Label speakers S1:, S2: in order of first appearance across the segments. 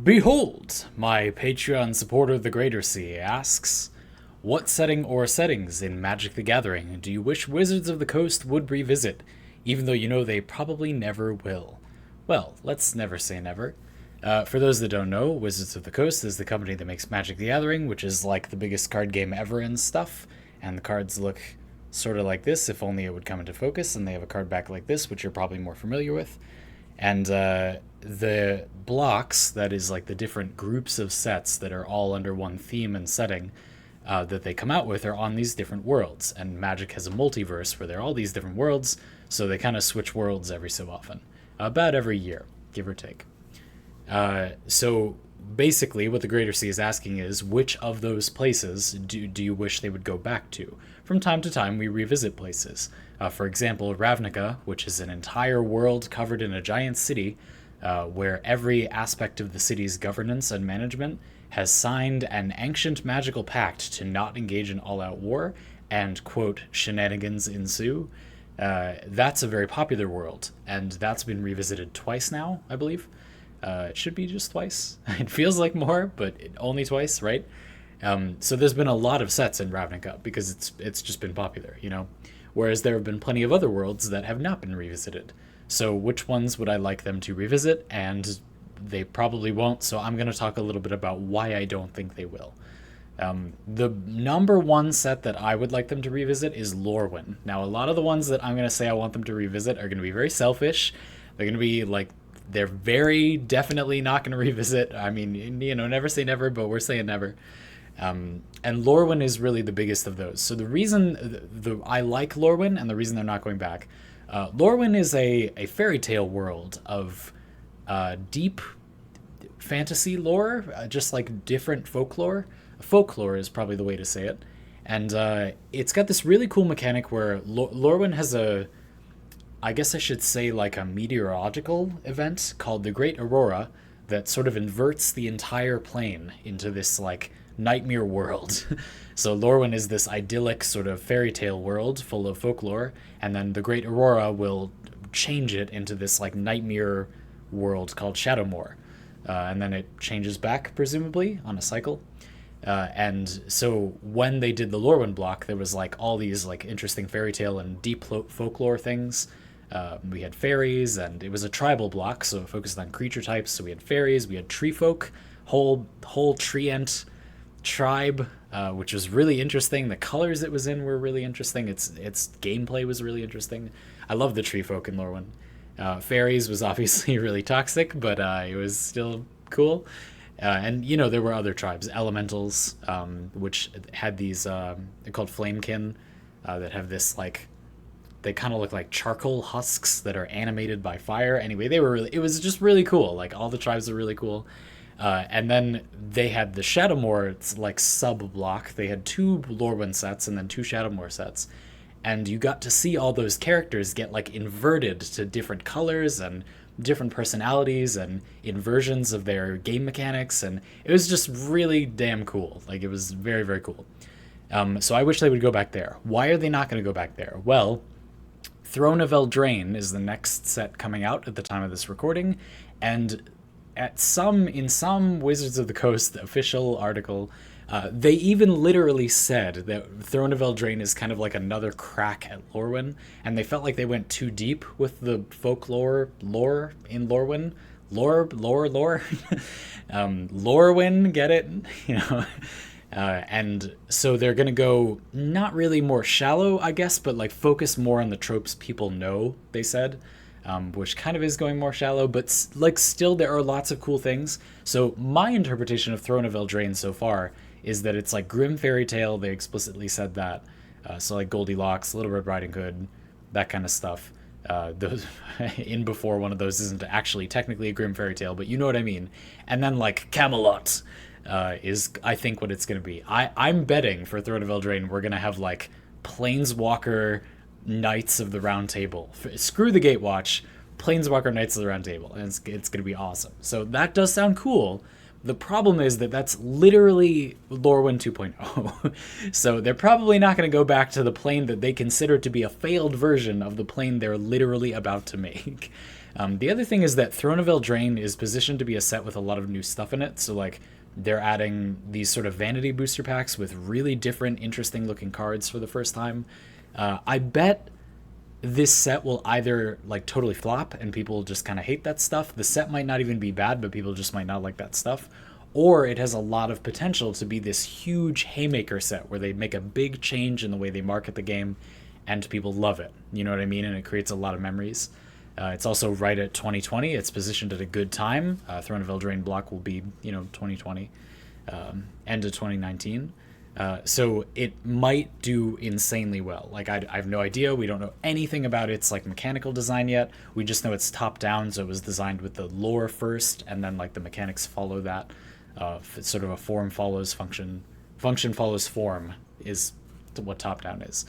S1: Behold, my Patreon supporter, the Greater Sea, asks, what setting or settings in Magic the Gathering do you wish Wizards of the Coast would revisit, even though you know they probably never will? Well, let's never say never. For those that don't know, Wizards of the Coast is the company that makes Magic the Gathering, which is like the biggest card game ever and stuff, and the cards look sort of like this, if only it would come into focus, and they have a card back like this, which you're probably more familiar with. And the blocks, that is like the different groups of sets that are all under one theme and setting that they come out with, are on these different worlds. And Magic has a multiverse where there are all these different worlds, so they kind of switch worlds every so often. About every year, give or take. So basically, what the Greater Sea is asking is, which of those places do you wish they would go back to? From time to time, we revisit places. For example, Ravnica, which is an entire world covered in a giant city, where every aspect of the city's governance and management has signed an ancient magical pact to not engage in all-out war, and, quote, shenanigans ensue. That's a very popular world, and that's been revisited twice now, I believe. It should be just twice. It feels like more, but only twice, right? So there's been a lot of sets in Ravnica because it's just been popular, you know? Whereas there have been plenty of other worlds that have not been revisited. So which ones would I like them to revisit? And they probably won't, so I'm going to talk a little bit about why I don't think they will. The number one set that I would like them to revisit is Lorwyn. Now, a lot of the ones that I'm going to say I want them to revisit are going to be very selfish. They're going to be like, they're very definitely not going to revisit. I mean, you know, never say never, but we're saying never. And Lorwyn is really the biggest of those. So the reason I like Lorwyn and the reason they're not going back, Lorwyn is a fairy tale world of deep fantasy lore, just like different folklore. Folklore is probably the way to say it. And it's got this really cool mechanic where Lorwyn has I guess I should say like a meteorological event called the Great Aurora that sort of inverts the entire plane into this like nightmare world. So Lorwyn is this idyllic sort of fairy tale world full of folklore, and then the Great Aurora will change it into this like nightmare world called Shadowmoor. And then it changes back, presumably, on a cycle. And so when they did the Lorwyn block, there was like all these like interesting fairy tale and deep folklore things. We had fairies, and it was a tribal block, so it focused on creature types. So we had fairies, we had tree folk, whole treant tribe, which was really interesting. The colors it was in were really interesting. Its gameplay was really interesting. I love the tree folk in Lorwyn. Fairies was obviously really toxic, but it was still cool. And, you know, there were other tribes. Elementals, which had these, they're called Flamekin, that have this, like, they kind of look like charcoal husks that are animated by fire. Anyway, it was just really cool. Like, all the tribes are really cool. And then they had the Shadowmoor, like, sub-block. They had 2 Lorwyn sets and then 2 Shadowmoor sets. And you got to see all those characters get, like, inverted to different colors and different personalities and inversions of their game mechanics, and it was just really damn cool. Like, it was very, very cool. So I wish they would go back there. Why are they not going to go back there? Well, Throne of Eldraine is the next set coming out at the time of this recording, and in some Wizards of the Coast official article, they even literally said that Throne of Eldraine is kind of like another crack at Lorwyn, and they felt like they went too deep with the folklore lore in Lorwyn. Lore. Lorwyn, get it? You know? And so they're going to go not really more shallow, I guess, but like focus more on the tropes people know, they said. Which kind of is going more shallow, but like still there are lots of cool things. So my interpretation of Throne of Eldraine so far is that it's like grim fairy tale. They explicitly said that. So like Goldilocks, Little Red Riding Hood, that kind of stuff. Those in before one of those isn't actually technically a grim fairy tale, but you know what I mean. And then like Camelot is, I think, what it's going to be. I'm betting for Throne of Eldraine we're going to have like Planeswalker Knights of the Round Table. Screw the Gatewatch, Planeswalker Knights of the Round Table, and it's going to be awesome. So that does sound cool, The problem is that that's literally Lorwyn 2.0. So they're probably not going to go back to the plane that they consider to be a failed version of the plane they're literally about to make. The other thing is that Throne of Eldraine is positioned to be a set with a lot of new stuff in it. So, like, they're adding these sort of vanity booster packs with really different, interesting looking cards for the first time. I bet this set will either like totally flop and people just kind of hate that stuff. The set might not even be bad, but people just might not like that stuff. Or it has a lot of potential to be this huge haymaker set where they make a big change in the way they market the game and people love it. You know what I mean? And it creates a lot of memories. It's also right at 2020. It's positioned at a good time. Throne of Eldraine block will be, 2020, end of 2019. So it might do insanely well. Like, I have no idea. We don't know anything about its like mechanical design yet. We just know it's top down, so it was designed with the lore first, and then like the mechanics follow that. It's sort of a form follows function. Function follows form is what top down is.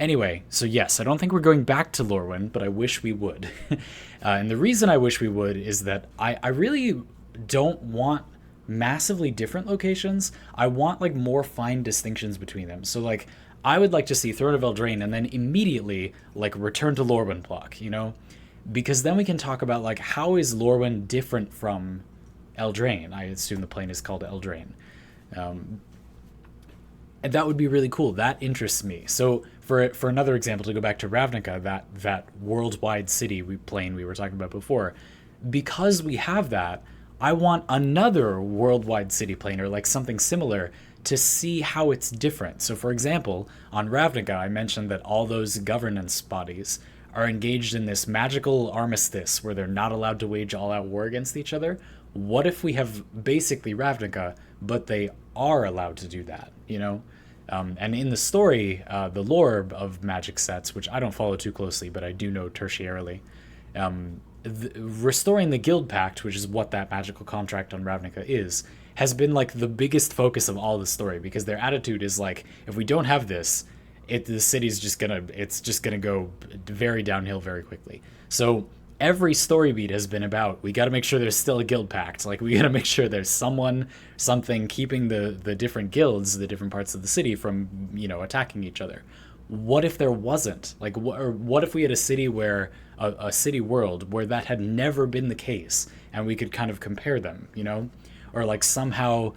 S1: Anyway, so yes, I don't think we're going back to Lorwyn, but I wish we would. And the reason I wish we would is that I really don't want massively different locations. I want like more fine distinctions between them. So like I would like to see Throne of Eldraine and then immediately like return to Lorwyn block, because then we can talk about like how is Lorwyn different from Eldraine. I assume the plane is called Eldraine. And that would be really cool. That interests me. So for another example, to go back to Ravnica, that worldwide city plane we were talking about before, because we have that, I want another worldwide city plane or like something similar to see how it's different. So for example, on Ravnica, I mentioned that all those governance bodies are engaged in this magical armistice where they're not allowed to wage all-out war against each other. What if we have basically Ravnica, but they are allowed to do that, And in the story, the lore of Magic sets, which I don't follow too closely, but I do know tertiarily, restoring the Guild Pact, which is what that magical contract on Ravnica is, has been like the biggest focus of all the story, because their attitude is like, if we don't have this, the city's just gonna go very downhill very quickly. So every story beat has been about, we got to make sure there's still a guild pact. Like, we got to make sure there's something keeping the different guilds, the different parts of the city from, attacking each other. What if there wasn't? Like, what if we had a city a city world where that had never been the case, and we could kind of compare them, Or like somehow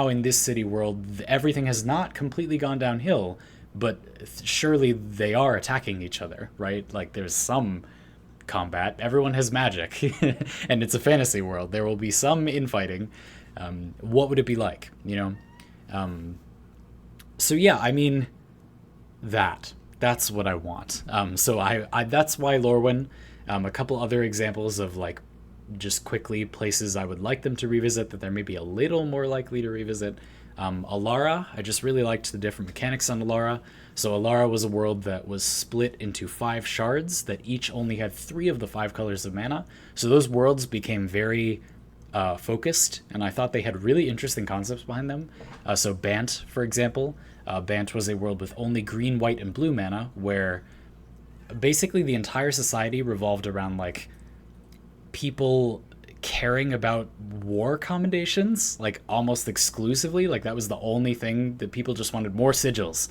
S1: in this city world, everything has not completely gone downhill, but surely they are attacking each other, right? Like, there's some combat. Everyone has magic, and it's a fantasy world. There will be some infighting. What would it be like, So yeah, I mean, that's what I want. So I that's why Lorwyn. A couple other examples of like just quickly places I would like them to revisit that they're maybe a little more likely to revisit. Alara, I just really liked the different mechanics on Alara. So Alara was a world that was split into 5 shards that each only had 3 of the 5 colors of mana. So those worlds became very focused, and I thought they had really interesting concepts behind them. So Bant, for example. Bant was a world with only green, white, and blue mana, where basically the entire society revolved around like people caring about war commendations, like almost exclusively. Like, that was the only thing that people just wanted: more sigils.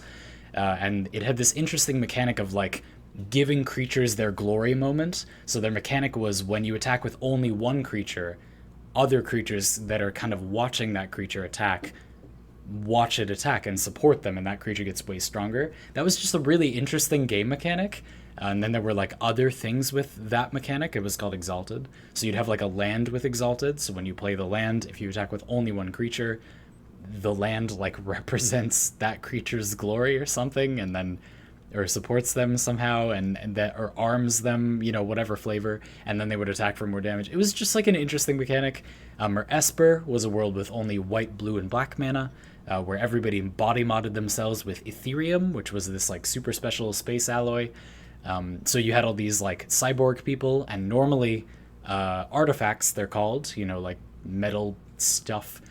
S1: And it had this interesting mechanic of like giving creatures their glory moment. So their mechanic was, when you attack with only one creature, other creatures that are kind of watching that creature attack watch it attack and support them, and that creature gets way stronger. That was just a really interesting game mechanic. And then there were like other things with that mechanic. It was called Exalted. So you'd have like a land with Exalted. So when you play the land, if you attack with only one creature, the land like represents that creature's glory or something, and then or supports them somehow, and that, or arms them, whatever flavor, and then they would attack for more damage. It was just like an interesting mechanic. Or Esper was a world with only white, blue, and black mana, where everybody body modded themselves with Ethereum, which was this like super special space alloy. So you had all these like cyborg people, and normally artifacts, they're called, like metal stuff,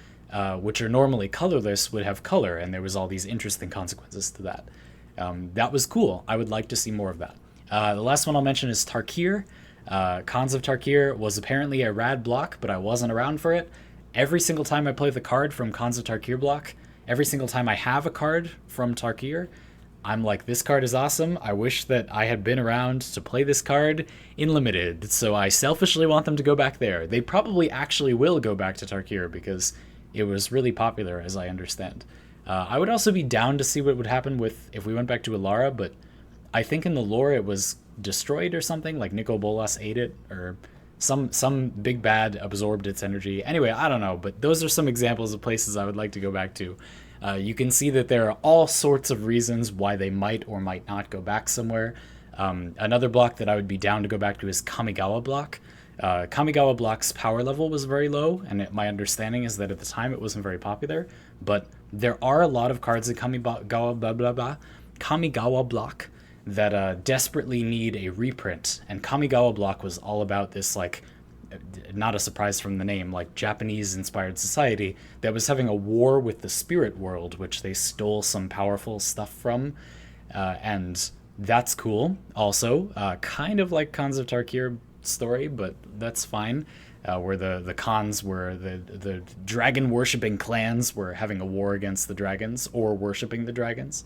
S1: which are normally colorless, would have color, and there was all these interesting consequences to that. That was cool. I would like to see more of that. The last one I'll mention is Tarkir. Khans of Tarkir was apparently a rad block, but I wasn't around for it. Every single time I play the card from Khans of Tarkir block, every single time I have a card from Tarkir, I'm like, this card is awesome. I wish that I had been around to play this card in Limited, so I selfishly want them to go back there. They probably actually will go back to Tarkir because it was really popular, as I understand. I would also be down to see what would happen with if we went back to Alara, but I think in the lore it was destroyed or something, like Nicol Bolas ate it, or some big bad absorbed its energy. Anyway, I don't know, but those are some examples of places I would like to go back to. You can see that there are all sorts of reasons why they might or might not go back somewhere. Another block that I would be down to go back to is Kamigawa block. Kamigawa block's power level was very low, and my understanding is that at the time it wasn't very popular, but there are a lot of cards in Kamigawa block that desperately need a reprint, and Kamigawa block was all about this, like, not a surprise from the name, like Japanese-inspired society that was having a war with the spirit world, which they stole some powerful stuff from, and that's cool. Also, kind of like Khans of Tarkir story, but that's fine. Where the Khans were the dragon worshipping clans were having a war against the dragons or worshipping the dragons.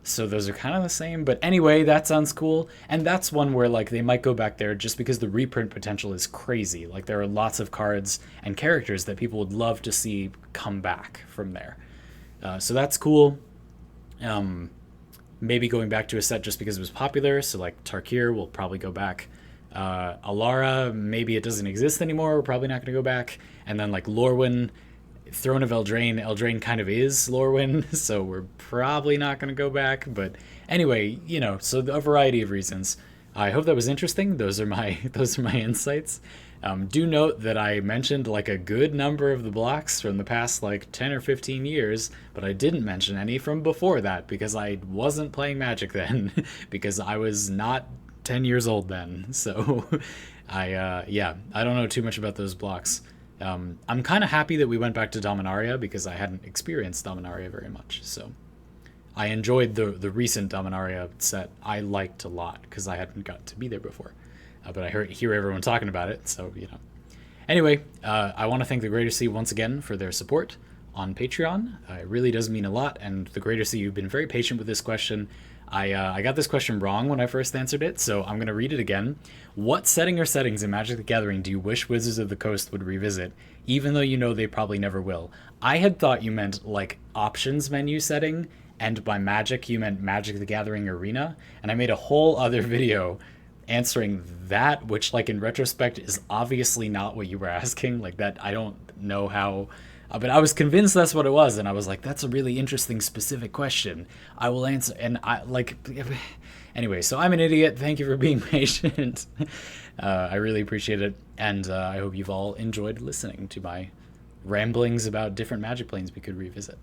S1: So those are kind of the same, but anyway, that sounds cool. And that's one where, like, they might go back there just because the reprint potential is crazy. Like, there are lots of cards and characters that people would love to see come back from there. So that's cool. Maybe going back to a set just because it was popular. So, like, Tarkir will probably go back. Alara, maybe it doesn't exist anymore. We're probably not going to go back. And then, like, Lorwyn, Throne of Eldraine kind of is Lorwyn, so we're probably not going to go back. But anyway, you know, so a variety of reasons. I hope that was interesting. Those are my insights. Do note that I mentioned like a good number of the blocks from the past like 10 or 15 years, but I didn't mention any from before that because I wasn't playing Magic then, because I was not 10 years old then. So I don't know too much about those blocks. I'm kind of happy that we went back to Dominaria because I hadn't experienced Dominaria very much. So I enjoyed the recent Dominaria set. I liked a lot because I hadn't got to be there before. But I hear everyone talking about it, so, you know. Anyway, I want to thank the Greater Sea once again for their support on Patreon. It really does mean a lot, and the Greater Sea, you've been very patient with this question. I got this question wrong when I first answered it, so I'm going to read it again. What setting or settings in Magic the Gathering do you wish Wizards of the Coast would revisit, even though you know they probably never will? I had thought you meant, like, options menu setting, and by Magic you meant Magic the Gathering Arena, and I made a whole other video answering that, which, like, in retrospect is obviously not what you were asking. Like, that, I don't know how... but I was convinced that's what it was, and I was like, that's a really interesting, specific question. I will answer, and I, like... Anyway, so I'm an idiot. Thank you for being patient. I really appreciate it, and I hope you've all enjoyed listening to my ramblings about different Magic planes we could revisit.